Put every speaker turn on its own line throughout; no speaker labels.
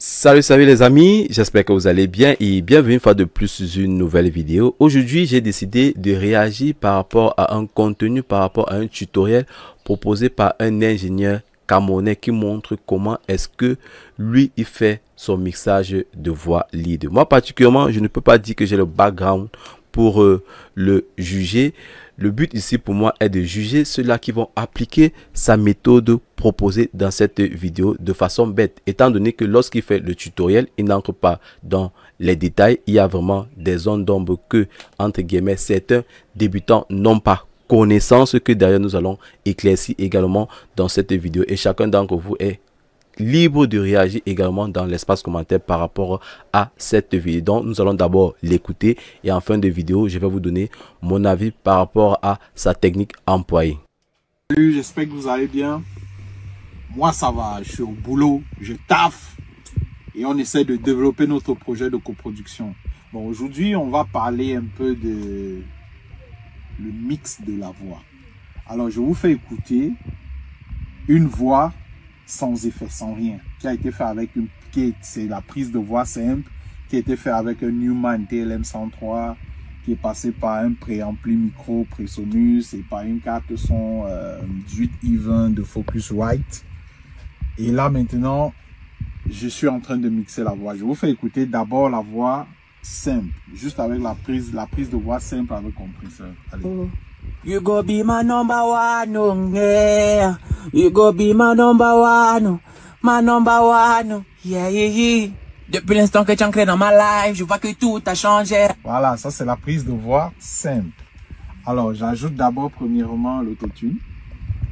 Salut les amis, j'espère que vous allez bien et bienvenue une fois de plus sur une nouvelle vidéo. Aujourd'hui, j'ai décidé de réagir par rapport à un contenu, par rapport à un tutoriel proposé par un ingénieur camerounais qui montre comment est-ce que lui, il fait son mixage de voix lead. Moi, particulièrement, je ne peux pas dire que j'ai le background pour le juger. Le but ici pour moi est de juger ceux-là qui vont appliquer sa méthode proposée dans cette vidéo de façon bête, étant donné que lorsqu'il fait le tutoriel, il n'entre pas dans les détails. Il y a vraiment des zones d'ombre que, entre guillemets, certains débutants n'ont pas connaissance, que derrière nous allons éclaircir également dans cette vidéo. Et chacun d'entre vous est libre de réagir également dans l'espace commentaire par rapport à cette vidéo. Donc nous allons d'abord l'écouter et en fin de vidéo je vais vous donner mon avis par rapport à sa technique employée.
Salut, j'espère que vous allez bien. Moi ça va, je suis au boulot, je taffe et on essaie de développer notre projet de coproduction. Bon, aujourd'hui on va parler un peu de le mix de la voix. Alors je vous fais écouter une voix sans effet, sans rien, qui a été fait avec c'est la prise de voix simple, qui a été fait avec un Neumann TLM 103, qui est passé par un préampli micro Presonus et par une carte son 18i20 de Focusrite. Et là maintenant, je suis en train de mixer la voix. Je vous fais écouter d'abord la voix simple, juste avec la prise de voix simple avec compresseur. Allez.
You go be my number one, oh, yeah. You go be my number one, yeah, yeah, yeah. Depuis l'instant que tu es ancré dans ma life, je vois que tout a changé.
Voilà, ça c'est la prise de voix simple. Alors, j'ajoute d'abord premièrement l'autotune.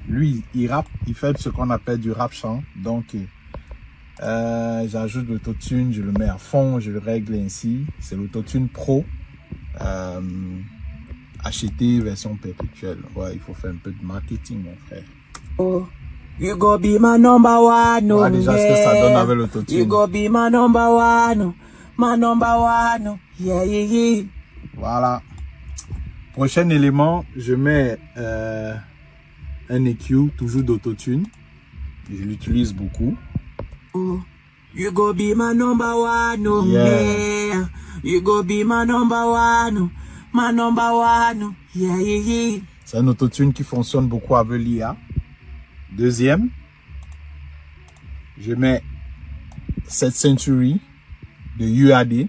Lui, il rappe, il fait ce qu'on appelle du rap chant. Donc, j'ajoute l'autotune, je le mets à fond, je le règle ainsi. C'est l'autotune pro. Acheter version perpétuelle. Ouais, il faut faire un peu de marketing, mon frère.
Oh, you go be my number one.
Voilà déjà ce que ça donne avec l'autotune.
You go be my number one. Yeah, yeah, yeah.
Voilà. Prochain élément, je mets un EQ, toujours d'autotune. Je l'utilise beaucoup.
Oh, you go be my number one. Oh, yeah. You go be my number one. Yeah, yeah, yeah.
C'est un autotune qui fonctionne beaucoup avec l'IA. Deuxième, je mets 7th Century de UAD.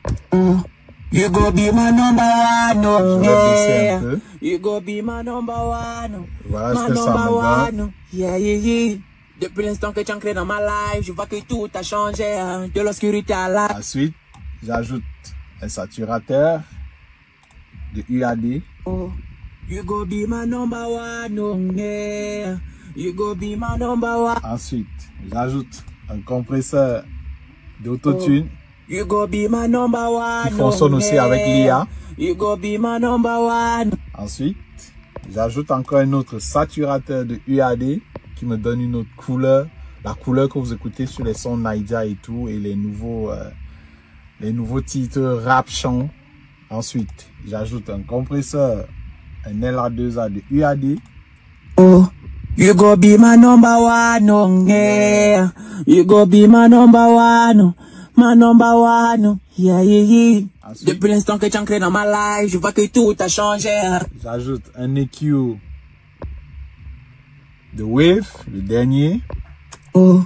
You go be my number one.
Je vais baisser un peu.
You go be my number one.
Voilà ce que ça me donne.
Yeah, yeah, yeah. Depuis l'instant que tu es ancré dans ma life, je vois que tout a changé. De l'obscurité à la...
Ensuite, j'ajoute un saturateur de UAD.
Oh, you go be my number one, oh, yeah. You go be my number one.
Ensuite, j'ajoute un compresseur d'autotune.
Oh, you go be my number one,
qui fonctionne aussi avec l'IA.
You go be my number one.
Ensuite, j'ajoute encore un autre saturateur de UAD qui me donne une autre couleur. La couleur que vous écoutez sur les sons Naija et tout, et les nouveaux titres rap chant. Ensuite, j'ajoute un compresseur, un LA2A de UAD.
Oh, you go be my number one, oh, yeah. You go be my number one, yeah, yeah, yeah.
Ensuite,
depuis l'instant que tu es ancré dans ma life, je vois que tout a changé.
J'ajoute un EQ de Wave, le dernier.
Oh,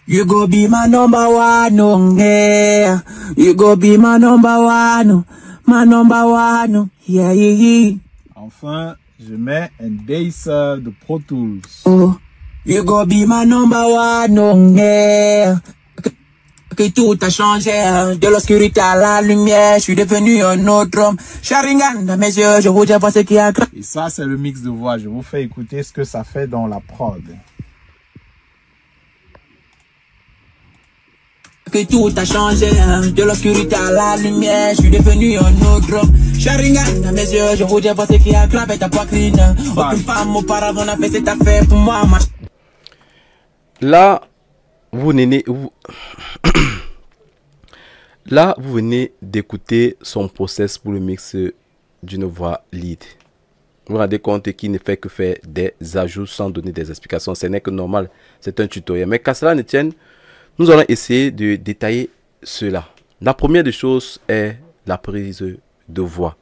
you go be my number one, oh, yeah. You go be my number one. Yeah, yeah, yeah.
Enfin, je mets un basseur de Pro Tools.
Oh, you go be my number one, oh, yeah. Que tout a changé, de l'obscurité à la lumière, je suis devenu un autre homme. Sharingan dans mes yeux, je voudrais voir ce qui a...
Et ça, c'est le mix de voix. Je vous fais écouter ce que ça fait dans la prod.
Que tout a changé, de l'obscurité à la lumière, je suis devenu un autre homme. Sharingan dans mes yeux, je voudrais voir ce qui a clavé ta poitrine. Aucune femme auparavant n'a fait cette affaire pour moi.
Là, vous venez d'écouter son process pour le mix d'une voix lead. Vous vous rendez compte qu'il ne fait que faire des ajouts sans donner des explications. Ce n'est que normal, c'est un tutoriel. Mais qu'à cela ne tienne, nous allons essayer de détailler cela. La première des choses est la prise de voix.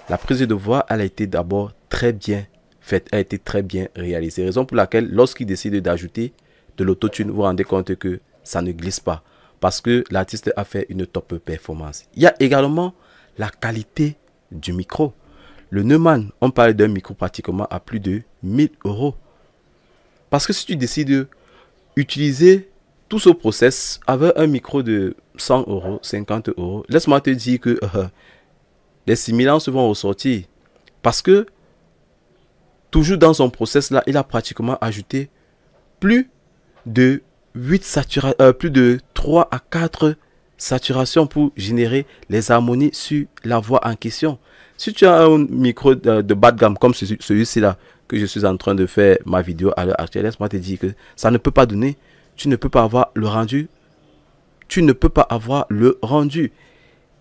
La prise de voix, elle a été d'abord très bien faite, elle a été très bien réalisée. Raison pour laquelle, lorsqu'il décide d'ajouter de l'autotune, vous vous rendez compte que ça ne glisse pas. Parce que l'artiste a fait une top performance. Il y a également la qualité du micro. Le Neumann, on parle d'un micro pratiquement à plus de 1000 €. Parce que si tu décides d'utiliser tout ce process avec un micro de 100 €, 50 €, laisse-moi te dire que les simulances vont ressortir. Parce que toujours dans son process là, il a pratiquement ajouté plus de 3 à 4 saturations pour générer les harmonies sur la voix en question. Si tu as un micro de bas de gamme comme celui-ci là, que je suis en train de faire ma vidéo à l'heure actuelle, laisse-moi te dire que ça ne peut pas donner. Tu ne peux pas avoir le rendu. Tu ne peux pas avoir le rendu.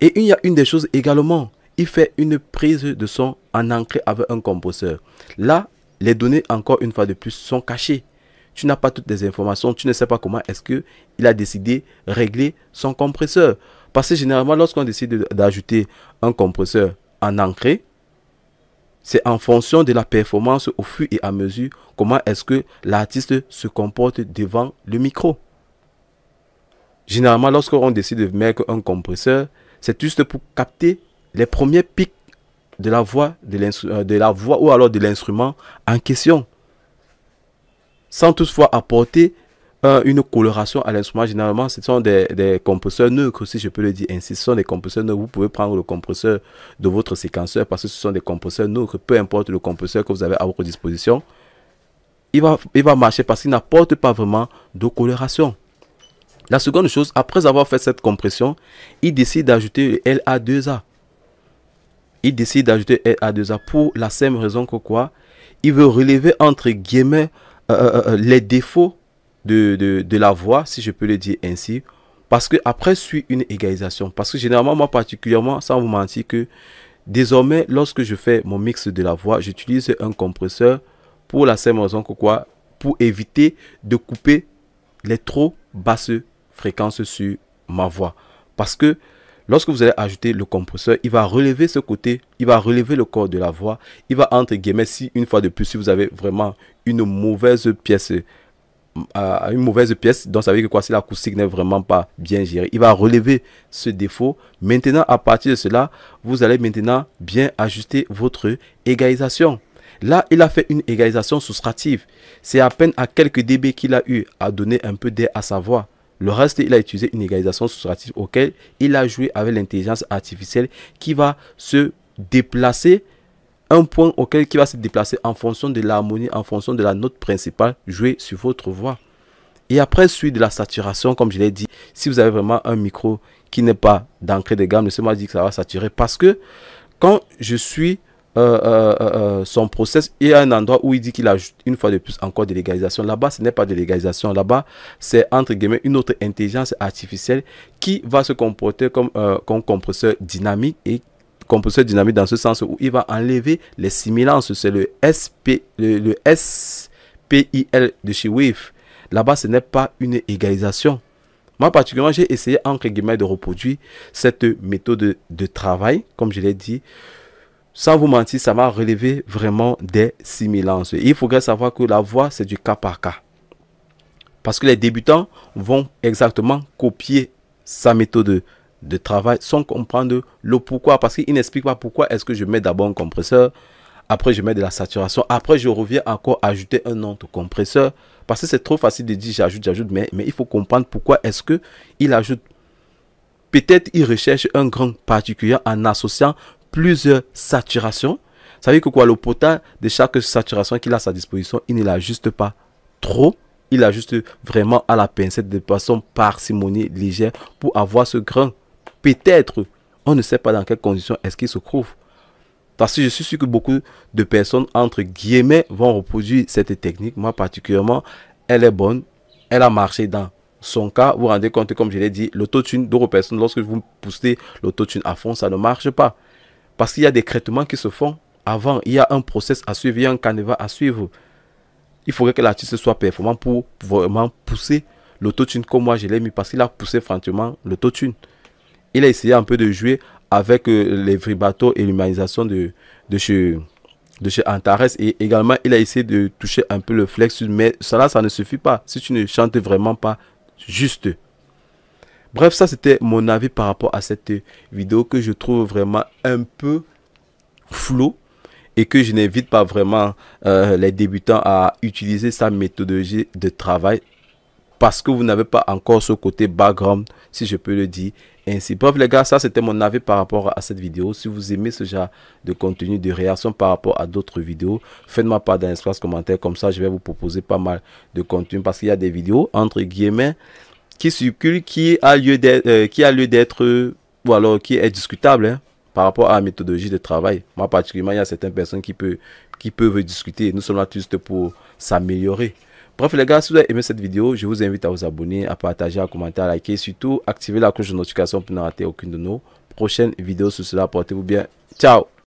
Et il y a une des choses également. Il fait une prise de son en ancré avec un compresseur. Là, les données, encore une fois de plus, sont cachées. Tu n'as pas toutes les informations. Tu ne sais pas comment est-ce qu'il a décidé de régler son compresseur. Parce que généralement, lorsqu'on décide d'ajouter un compresseur en ancré, c'est en fonction de la performance au fur et à mesure comment est-ce que l'artiste se comporte devant le micro. Généralement, lorsqu'on décide de mettre un compresseur, c'est juste pour capter les premiers pics de la voix, ou alors de l'instrument en question. Sans toutefois apporter une coloration à l'instrument. Généralement, ce sont des compresseurs neutres, si je peux le dire ainsi. Ce sont des compresseurs neutres. Vous pouvez prendre le compresseur de votre séquenceur parce que ce sont des compresseurs neutres. Peu importe le compresseur que vous avez à votre disposition, il va marcher parce qu'il n'apporte pas vraiment de coloration. La seconde chose, après avoir fait cette compression, il décide d'ajouter le LA2A. Il décide d'ajouter LA2A pour la simple raison que quoi? Il veut relever entre guillemets les défauts de la voix, si je peux le dire ainsi, parce que après suit une égalisation. Parce que généralement, moi particulièrement, sans vous mentir, que désormais, lorsque je fais mon mix de la voix, j'utilise un compresseur pour la simple raison que quoi? Pour éviter de couper les trop basses fréquences sur ma voix. Parce que lorsque vous allez ajouter le compresseur, il va relever ce côté, il va relever le corps de la voix, il va entre guillemets, si une fois de plus, si vous avez vraiment une mauvaise pièce, donc ça veut dire que quoi, si l'acoustique n'est vraiment pas bien gérée, il va relever ce défaut. Maintenant, à partir de cela, vous allez maintenant bien ajuster votre égalisation. Là, il a fait une égalisation soustrative. C'est à peine à quelques dB qu'il a eu à donner un peu d'air à sa voix. Le reste, il a utilisé une égalisation soustrative auquel il a joué avec l'intelligence artificielle qui va se déplacer, un point auquel qui va se déplacer en fonction de l'harmonie, en fonction de la note principale jouée sur votre voix. Et après, suite de la saturation, comme je l'ai dit, si vous avez vraiment un micro qui n'est pas d'entrée de gamme, ne se m'a dit que ça va saturer. Parce que quand je suis son process, il y a un endroit où il dit qu'il ajoute une fois de plus encore de l'égalisation. Là-bas, ce n'est pas de l'égalisation. Là-bas, c'est entre guillemets une autre intelligence artificielle qui va se comporter comme compresseur dynamique. Et compresseur dynamique dans ce sens où il va enlever les simulances. C'est le SPIL de chez Wave. Là-bas, ce n'est pas une égalisation. Moi, particulièrement, j'ai essayé entre guillemets de reproduire cette méthode de travail, comme je l'ai dit. Sans vous mentir, ça m'a relevé vraiment des simulances. Il faudrait savoir que la voix, c'est du cas par cas. Parce que les débutants vont exactement copier sa méthode de travail sans comprendre le pourquoi. Parce qu'il n'explique pas pourquoi est-ce que je mets d'abord un compresseur, après je mets de la saturation, après je reviens encore ajouter un autre compresseur. Parce que c'est trop facile de dire j'ajoute, mais il faut comprendre pourquoi est-ce qu'il ajoute. Peut-être il recherche un grain particulier en associant plusieurs saturations. Ça veut dire que quoi, le potentiel de chaque saturation qu'il a à sa disposition, il ne l'ajuste pas trop. Il l'ajuste vraiment à la pincette de façon parcimonie légère pour avoir ce grain. Peut-être, on ne sait pas dans quelles conditions est-ce qu'il se trouve. Parce que je suis sûr que beaucoup de personnes, entre guillemets, vont reproduire cette technique. Moi, particulièrement, elle est bonne. Elle a marché dans son cas. Vous vous rendez compte, comme je l'ai dit, l'autotune, d'autres personnes, lorsque vous poussez l'autotune à fond, ça ne marche pas. Parce qu'il y a des traitements qui se font avant. Il y a un process à suivre, il y a un canevas à suivre. Il faudrait que l'artiste soit performant pour vraiment pousser l'autotune comme moi je l'ai mis parce qu'il a poussé franchement l'autotune. Il a essayé un peu de jouer avec les vibratos et l'humanisation de chez Antares, et également il a essayé de toucher un peu le flex, mais ça ne suffit pas si tu ne chantes vraiment pas juste. Bref, ça c'était mon avis par rapport à cette vidéo que je trouve vraiment un peu flou, et que je n'invite pas vraiment les débutants à utiliser sa méthodologie de travail parce que vous n'avez pas encore ce côté background, si je peux le dire ainsi. Bref les gars, ça c'était mon avis par rapport à cette vidéo. Si vous aimez ce genre de contenu, de réaction par rapport à d'autres vidéos, faites-moi part dans l'espace commentaire, comme ça je vais vous proposer pas mal de contenu, parce qu'il y a des vidéos entre guillemets qui circulent, qui a lieu d'être ou alors qui est discutable, hein, par rapport à la méthodologie de travail. Moi particulièrement, il y a certaines personnes qui peuvent discuter. Nous sommes là juste pour s'améliorer. Bref les gars, si vous avez aimé cette vidéo, je vous invite à vous abonner, à partager, à commenter, à liker, et surtout activer la cloche de notification pour ne rater aucune de nos prochaines vidéos sur cela. Portez-vous bien. Ciao.